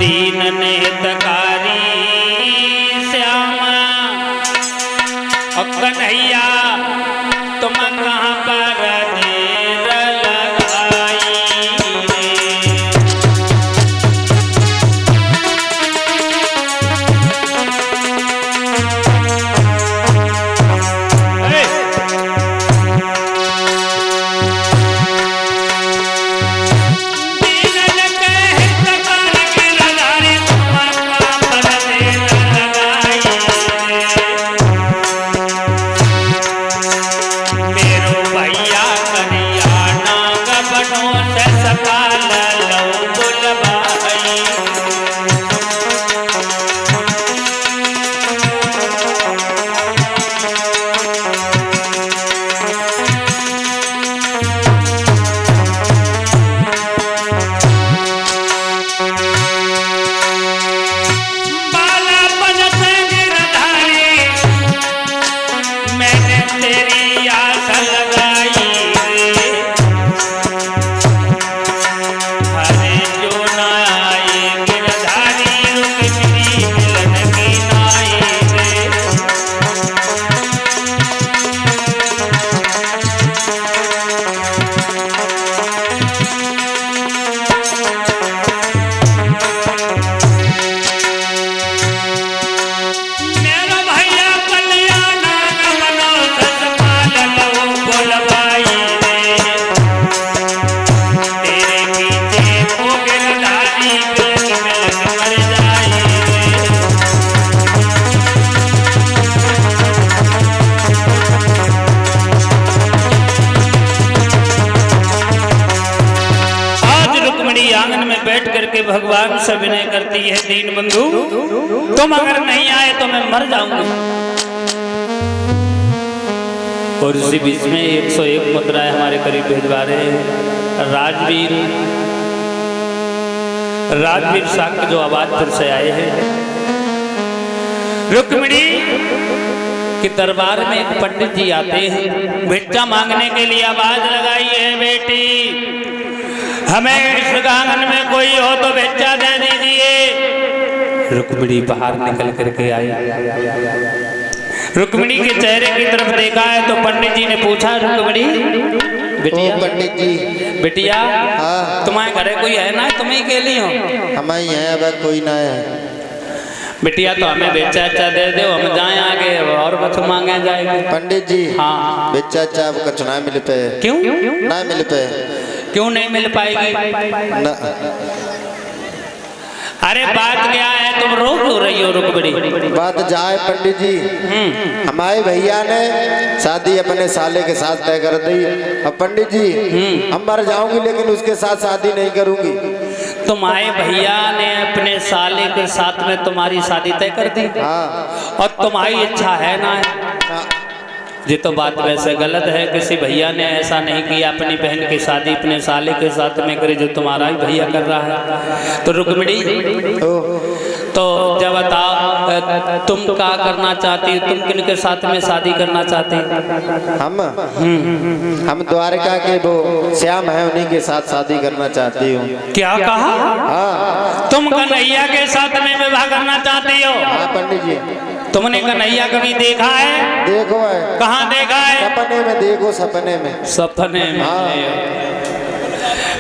दीन नेतकारी श्याम और कन्हैया तुम कहाँ पर देर लगाई भगवान से विनय करती है, दीन बंधु तुम अगर नहीं आए तो मैं मर जाऊंगी। और इसी बीच में 101 मुद्राएं हमारे करीब भिजवा रहे हैं राजवीर शाक्य जो आवाज फिर से आए हैं। रुक्मिणी के दरबार में एक पंडित जी आते हैं, भिक्षा मांगने के लिए आवाज लगाई है, बेटी हमें इस आंगन में कोई हो तो भिक्षा दे दीजिए। रुक्मिणी बाहर निकल करके आई, रुक्मिणी के चेहरे की तरफ देखा है तो पंडित जी ने पूछा, रुक्मिणी बिटिया, पंडित जी बिटिया तुम्हारे घरे कोई है ना, तुम ही अकेली हो? हमारी है, अब कोई ना है। बिटिया तो हमें बेचा अच्छा दे दो, हम जाए आगे और कुछ मांगे जाएगा। पंडित जी हाँ बेचा अच्छा कुछ ना मिल पे। क्यों ना मिल पे? क्यों नहीं मिल पाएगी? ना। अरे बात क्या है, तुम रो क्यों रही हो रुक्मिणी? बात जाए पंडित जी, हमारे भैया ने शादी अपने साले के साथ तय कर दी। अब पंडित जी हम मर जाऊंगी लेकिन उसके साथ शादी नहीं करूंगी। तुम्हारे भैया ने अपने साले के साथ में तुम्हारी शादी तय कर दी? हाँ। और तुम्हारी इच्छा है ना? है ये तो बात वैसे गलत है, किसी भैया ने ऐसा नहीं किया अपनी बहन की शादी अपने साले के साथ में करे जो तुम्हारा ही भैया कर रहा है। तो रुक्मिणी तो जब बताओ तुम क्या करना चाहती हो, तुम किन के साथ में शादी करना चाहती हो? हम द्वारका के वो श्याम है उन्हीं के साथ शादी करना चाहती हूँ। क्या कहा? हाँ। तुम कन्हैया के साथ में विवाह करना चाहती हो? हाँ पंडित जी। तुमने कन्हैया कभी देखा है? देखो है। कहाँ देखा है? सपने में देखो, सपने में। सपने में? हाँ।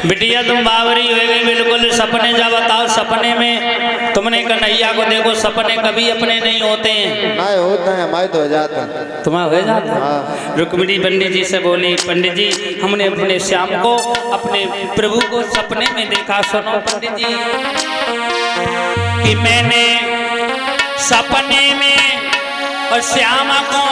बिटिया तुम बावरी हो गई बिल्कुल। सपने जा बताओ, सपने में तुमने कन्हैया को देखो, सपने कभी अपने नहीं होते हैं। ना होता है, हमारे तो हो जाता है। तुम्हारा हो जाता है? हाँ। रुक्मिणी पंडित जी से बोली, पंडित जी हमने अपने श्याम को, अपने प्रभु को सपने में देखा। सुनो पंडित जी कि मैंने सपने में और श्यामा को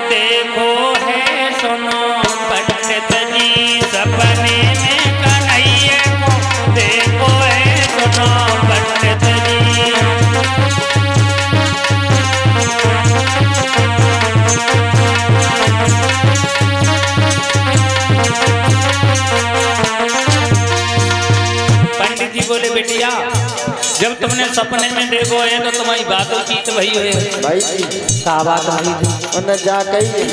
देखो है। सुनो पंडित जी सपने में कन्हैया को देखो है। सुनो पंडित जी पंडित जी बोले, बेटिया जब तुमने सपने में देखो है तो तुम्हारी बातचीत वही हुई भाई का बात हुई उन्हें जा कही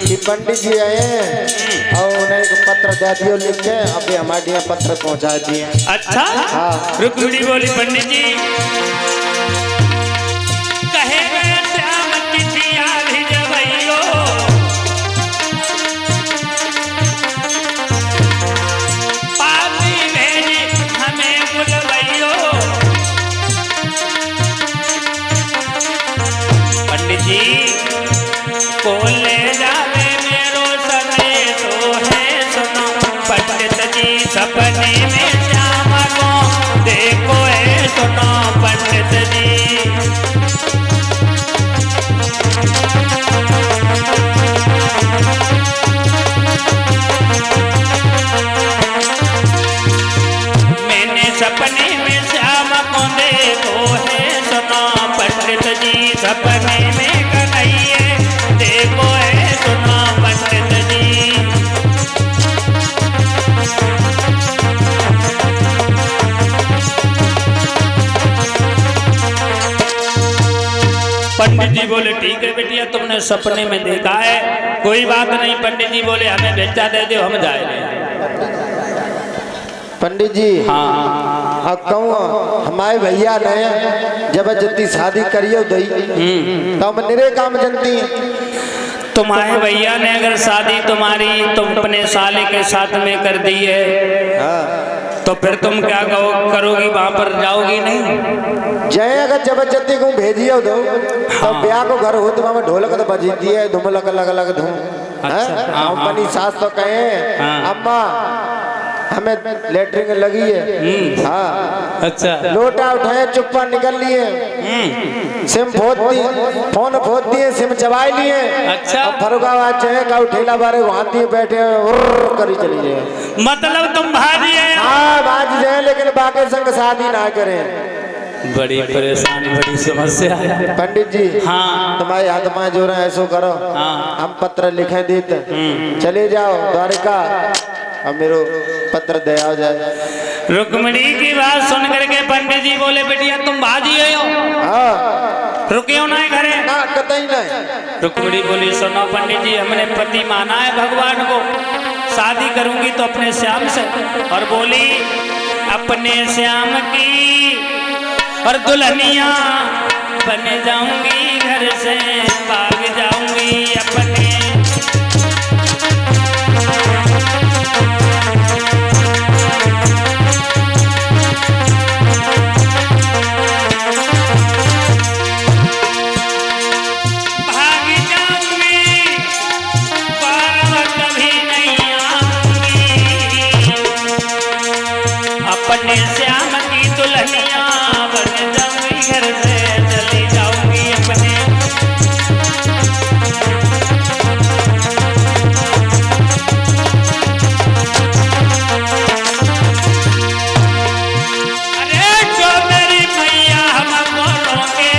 कि पंडित जी आए हैं और उन्हें एक पत्र दे दियो लिख के अभी हमारे यहाँ पत्र पहुँचा दिए। अच्छा हाँ। रुक्मिणी बोली पंडित जी कहे गए श्याम चिट्ठिया भिजवैयो पापी भेजे हमें बुलवैयो। पंडित जी को ले जावे मेरो संदेशो है सुनो पंडित जी सपने में श्याम को देखो है सुनो पंडित जी। मैंने सपने में श्याम को देखो है सुनो पंडित जी सपने में कन्हैया देखो है सुनो पंडित जी। पंडित जी बोले ठीक है बेटिया तुमने सपने में देखा है कोई बात नहीं। पंडित जी बोले हमें बेचा दे दो हम जाएंगे। पंडित जी हाँ अब कहूँ हमारे भैया ने जबरदस्ती शादी करियो दई तो हम निरे काम जनती हैं। तुम्हारे भैया ने अगर शादी तुम्हारी तुम अपने साले के साथ में कर दी है हाँ। तो फिर तुम क्या करोगी वहां पर जाओगी नहीं। जय अगर जबरदस्ती को भेजियो दो तो ब्याह को घर हो तो वहाँ ढोलक तो बजीती है धूम अलग अलग अलग धूम। अपनी सास तो कहे अम्मा हमें लेटरिंग लगी है। हाँ अच्छा लोटा उठाए चुप्पा निकल लिए सिम फोड़ दिए फोन फोड़ दिए सिम चबाई लिए। अच्छा फरुखाबाद चाहे का ठेला बारे वहां दिए बैठे करी चली जाए मतलब तुम भाजी है। हाँ भाजी जाए लेकिन बाकी संग शादी ना करें। बड़ी परेशानी बड़ी समस्या है पंडित जी हाँ तुम्हारे हाथ में जो रहे ऐसो करो हाँ हम पत्र लिखे देते चले जाओ द्वारिका अब मेरो पत्र दे आओ जाए। रुक्मिणी की बात सुन करके पंडित जी बोले बेटिया तुम भाजी हो हाँ रुके हो ना घरे ना कतई नहीं। रुक्मिणी बोली सुनो पंडित जी हमने पति माना है भगवान को शादी करूंगी तो अपने श्याम से। और बोली अपने श्याम की और दुल्हनिया बन जाऊंगी घर से भाग जाऊंगी अपने। अपने श्याम की दुल्हनिया बन जाऊंगी घर से चली जाऊंगी अपने। अरे जो मेरी मैया हम बोलोगे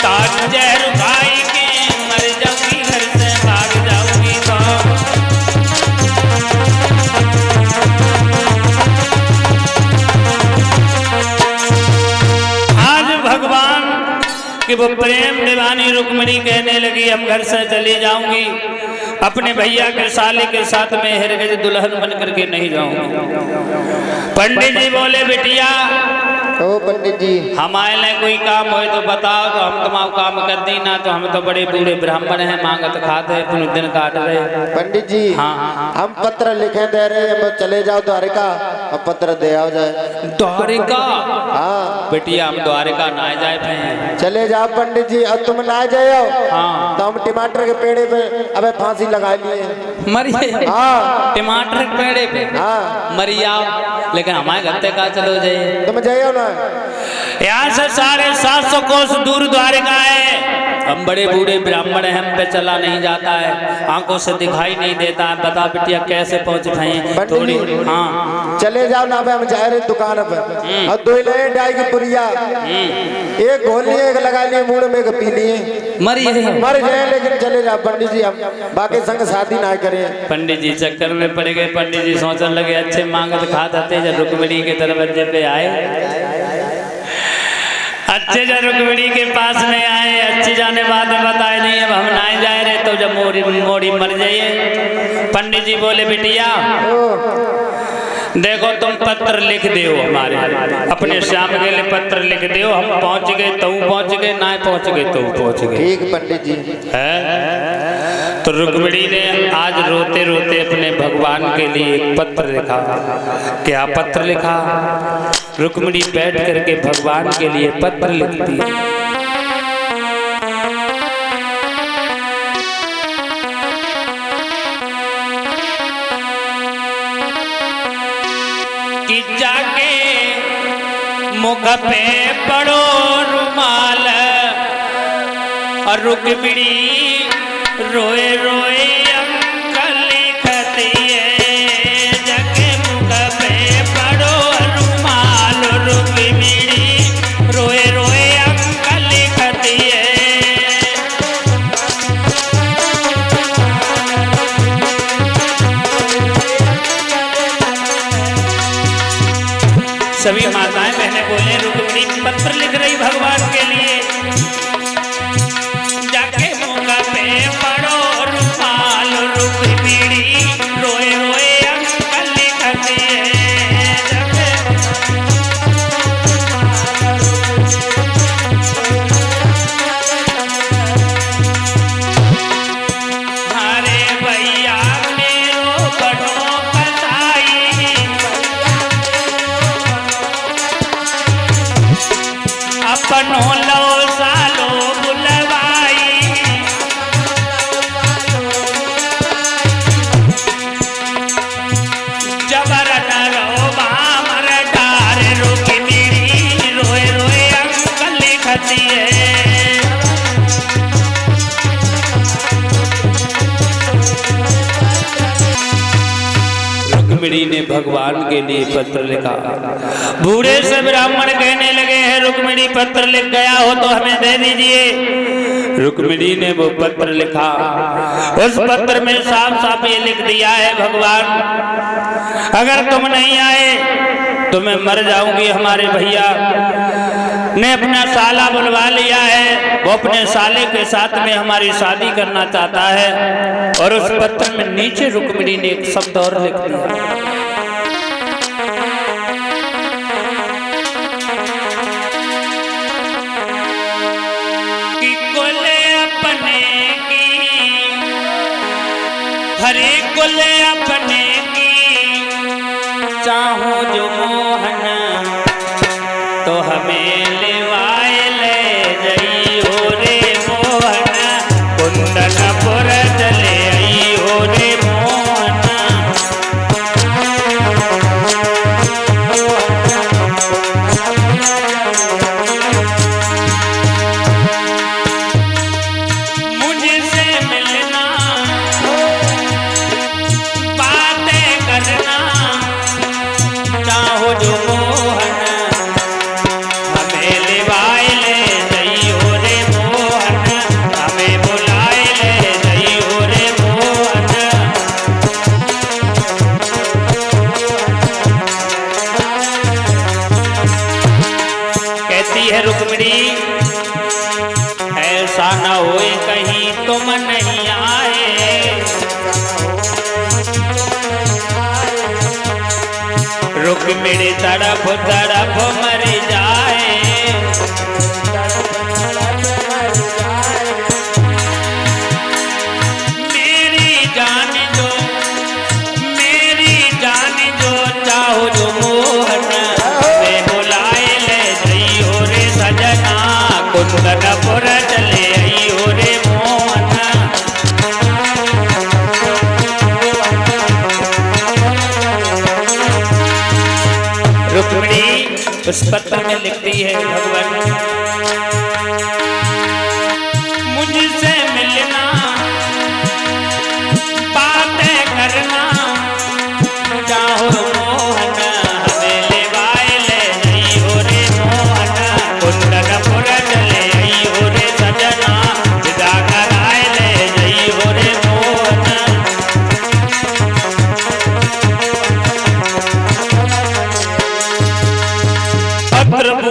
ताज जहर भाई के मर जाऊंगी घर से भाग जाऊंगी तो। कि वो प्रेम दीवानी रुक्मिणी कहने लगी हम घर से चली जाऊंगी अपने भैया के साले के साथ में हिरगज दुल्हन बन करके नहीं जाऊंगी। पंडित जी बोले बिटिया ओ पंडित जी हमारे लिए कोई काम हो तो बताओ तो हम तुम्हारा काम कर दी ना तो हम तो बड़े बूढ़े ब्राह्मण हैं मांगत खाते हैं दिन काट रहे। पंडित जी हाँ हम पत्र लिखे दे रहे हैं चले जाओ द्वारिका और पत्र दे आओ जाए। द्वारिका हाँ बेटिया हम द्वारिका ना जाए पे चले जाओ पंडित जी और तुम ना जाओ हाँ तो हम टमाटर के पेड़े पे अबे फांसी लगा लिए मरिए। हाँ टमाटर के पेड़े पे हाँ मरिया लेकिन हमारे घर का चलो जाइए तुम जाइयो ना। यहाँ से 750 कोस दूर द्वारिका है हम बड़े बूढ़े ब्राह्मण हैं, हम पे चला नहीं जाता है, आंखों से दिखाई नहीं देता है, बता बिटिया कैसे पहुंच पाए थोड़ी। हाँ चले जाओ ना, हम जा रहे दुकान पर और 2 ले डाई की पुरिया, एक घोल लिए, एक लगा लिए मुंह में, एक पी लिए, मर जाए, लेकिन चले जाओ पंडित जी, हम बाकी संग शादी ना करें। पंडित जी चक्कर में पड़ गए, पंडित जी सोचने लगे अच्छे मांगत खाते जब रुक्मिणी के दरवाजे पे आए, अच्छे जब रुक्मिणी के पास में आए, अच्छे जाने बाद बताए नहीं अब हम ना जाए रहे, तो जब मोड़ी मर जाइए, पंडित जी बोले बिटिया देखो तुम पत्र लिख दो हमारे अपने श्याम के लिए, पत्र लिख दो, हम पहुंच गए तो पहुंच गए, ना पहुंच गए तो पहुंच गए। ठीक पंडित जी है। तो रुक्मिणी ने आज रोते रोते अपने भगवान के लिए एक पत्र लिखा। क्या पत्र लिखा? रुक्मिणी बैठ करके भगवान के लिए पत्र लिखती है। कि जाके मुख पे पड़ो रुमाल और रुक्मिणी रोए रोए अंक लिखती है। जाके मुख पे पड़ो रुमाल, रुक्मिणी रोए रोए अंक लिखती है। सभी माताएं बहने बोले रुक्मिणी पत्र लिख रही भगवान के लिए। जाके मौका पे पड़ो रुमाल, रुक्मिणी रोए रोए अंक लिखती है। हरे भैया मेरो बड़ो कसाई, अपनो लो सालो बुलवाई। जबर डरो बामर डार, रुक्मिणी रोए रोए अंक लिखती है। रुक्मिणी ने भगवान के लिए पत्र लिखा। बूढ़े से ब्राह्मण कहने लगे हैं रुक्मिणी पत्र लिख गया हो तो हमें दे दीजिए। रुक्मिणी ने वो पत्र लिखा। उस पत्र में साफ साफ ये लिख दिया है भगवान अगर तुम नहीं आए तो मैं मर जाऊंगी। हमारे भैया ने अपना साला बुलवा लिया है, वो अपने साले के साथ में हमारी शादी करना चाहता है। और उस पत्र में नीचे रुक्मिणी ने एक शब्द और लिख दिया। कि कुल अपने की, हरे कुल अपने की, चाहो जो मोहन तो हमें लेवाए ले जई हो रे मोहन। कुंदनपुर चले आई हो रे मोहन। मुझसे मिलना, बातें करना, चाहो जो मोहन हमें लेवाए ले जई हो रे मोहन। हमें बुलाए ले जई हो रे मोहन। कहती है रुक्मिणी ऐसा न होए कहीं तुम नहीं आए। रुक्मिणी तड़प तड़प मर जाए। मेरी जान जो, मेरी जान जो, चाहो जो मोहन मैं बुलाए ले जई हो रे सजना। कुंदनपुर चले आई हो रे मोहन। रुक्मिणी उस पत्र में लिखती है भगवान